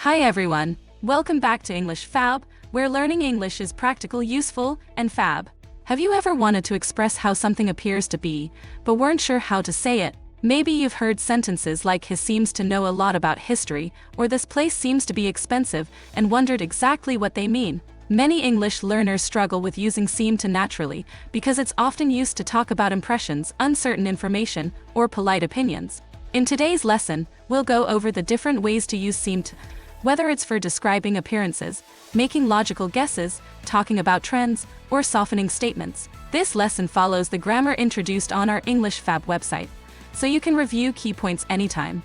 Hi everyone, welcome back to English Fab, where learning English is practical, useful, and fab. Have you ever wanted to express how something appears to be, but weren't sure how to say it? Maybe you've heard sentences like "he seems to know a lot about history," or "this place seems to be expensive," and wondered exactly what they mean. Many English learners struggle with using seem to naturally because it's often used to talk about impressions, uncertain information, or polite opinions. In today's lesson, we'll go over the different ways to use seem to, whether it's for describing appearances, making logical guesses, talking about trends, or softening statements. This lesson follows the grammar introduced on our English Fab website, so you can review key points anytime.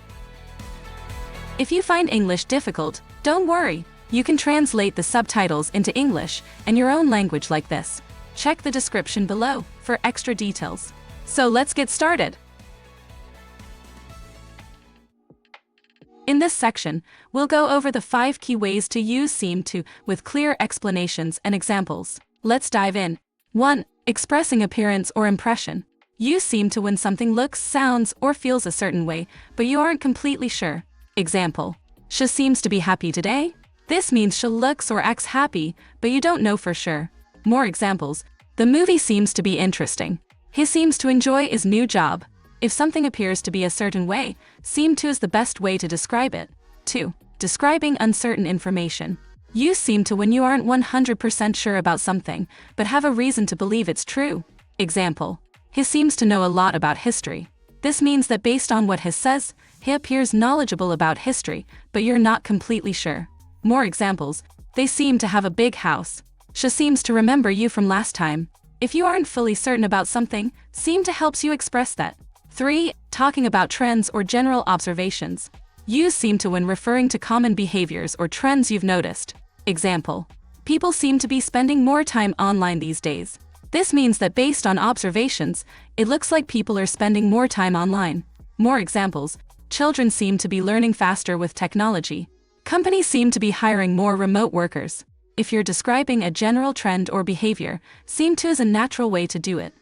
If you find English difficult, don't worry. You can translate the subtitles into English and your own language like this. Check the description below for extra details. So let's get started. In this section, we'll go over the 5 key ways to use seem to with clear explanations and examples. Let's dive in. 1. Expressing appearance or impression. Use seem to when something looks, sounds, or feels a certain way, but you aren't completely sure. Example: she seems to be happy today. This means she looks or acts happy, but you don't know for sure. More examples: the movie seems to be interesting. He seems to enjoy his new job. If something appears to be a certain way, seem to is the best way to describe it. 2. Describing uncertain information. Use seem to when you aren't 100% sure about something, but have a reason to believe it's true. Example: he seems to know a lot about history. This means that based on what he says, he appears knowledgeable about history, but you're not completely sure. More examples: they seem to have a big house. She seems to remember you from last time. If you aren't fully certain about something, seem to helps you express that. 3. Talking about trends or general observations. Use seem to when referring to common behaviors or trends you've noticed. Example: people seem to be spending more time online these days. This means that based on observations, it looks like people are spending more time online. More examples: children seem to be learning faster with technology. Companies seem to be hiring more remote workers. If you're describing a general trend or behavior, seem to is a natural way to do it.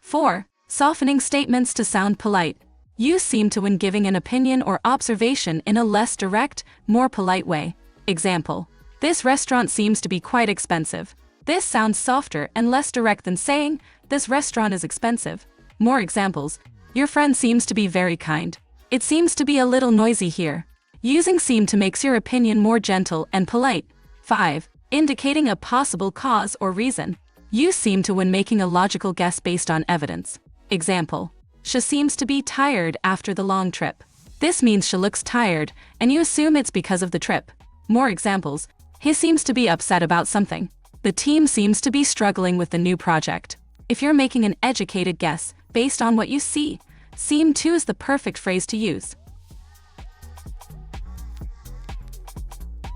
4. Softening statements to sound polite. Use seem to when giving an opinion or observation in a less direct, more polite way. Example: this restaurant seems to be quite expensive. This sounds softer and less direct than saying, this restaurant is expensive. More examples: your friend seems to be very kind. It seems to be a little noisy here. Using seem to makes your opinion more gentle and polite. 5. Indicating a possible cause or reason. Use seem to when making a logical guess based on evidence. Example: she seems to be tired after the long trip. This means she looks tired, and you assume it's because of the trip. More examples: he seems to be upset about something. The team seems to be struggling with the new project. If you're making an educated guess based on what you see, seem to is the perfect phrase to use.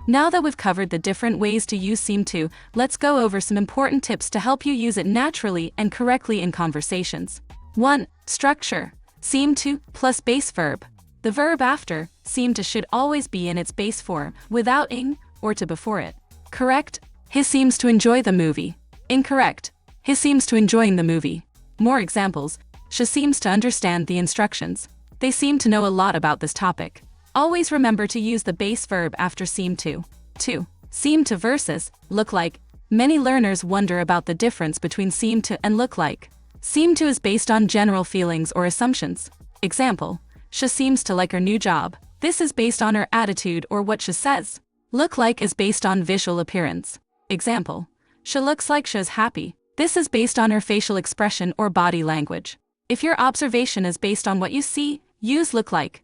Now that we've covered the different ways to use seem to, let's go over some important tips to help you use it naturally and correctly in conversations. 1. Structure. Seem to plus base verb. The verb after seem to should always be in its base form, without ing or to before it. Correct: he seems to enjoy the movie. Incorrect: he seems to enjoying the movie. More examples: she seems to understand the instructions. They seem to know a lot about this topic. Always remember to use the base verb after seem to. 2. Seem to versus look like. Many learners wonder about the difference between seem to and look like. Seem to is based on general feelings or assumptions. Example: she seems to like her new job. This is based on her attitude or what she says. Look like is based on visual appearance. Example: she looks like she's happy. This is based on her facial expression or body language. If your observation is based on what you see, use look like.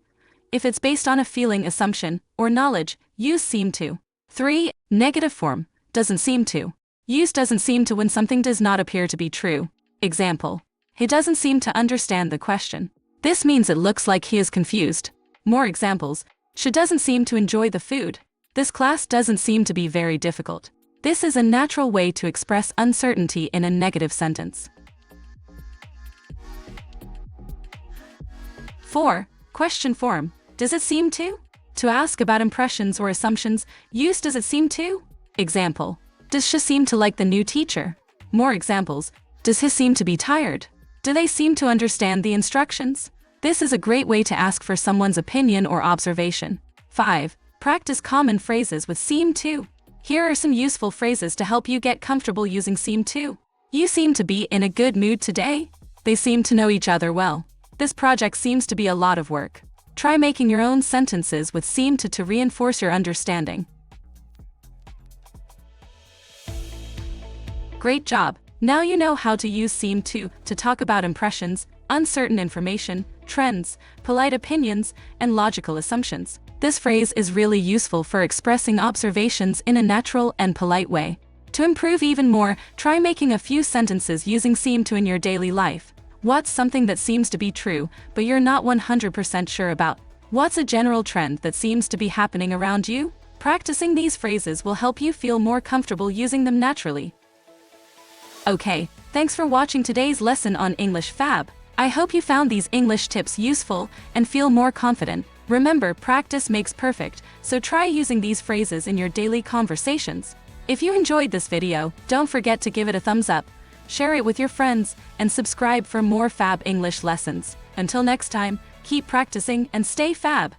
If it's based on a feeling, assumption, or knowledge, use seem to. 3. Negative form. Doesn't seem to. Use doesn't seem to when something does not appear to be true. Example: he doesn't seem to understand the question. This means it looks like he is confused. More examples: she doesn't seem to enjoy the food. This class doesn't seem to be very difficult. This is a natural way to express uncertainty in a negative sentence. 4. Question form. Does it seem to? To ask about impressions or assumptions, use does it seem to? Example: does she seem to like the new teacher? More examples: does he seem to be tired? Do they seem to understand the instructions? This is a great way to ask for someone's opinion or observation. 5. Practice common phrases with seem to. Here are some useful phrases to help you get comfortable using seem to. You seem to be in a good mood today. They seem to know each other well. This project seems to be a lot of work. Try making your own sentences with seem to reinforce your understanding. Great job! Now you know how to use seem to talk about impressions, uncertain information, trends, polite opinions, and logical assumptions. This phrase is really useful for expressing observations in a natural and polite way. To improve even more, try making a few sentences using seem to in your daily life. What's something that seems to be true, but you're not 100% sure about? What's a general trend that seems to be happening around you? Practicing these phrases will help you feel more comfortable using them naturally. Okay, thanks for watching today's lesson on English Fab. I hope you found these English tips useful and feel more confident. Remember, practice makes perfect, so try using these phrases in your daily conversations. If you enjoyed this video, don't forget to give it a thumbs up, share it with your friends, and subscribe for more Fab English lessons. Until next time, keep practicing and stay Fab!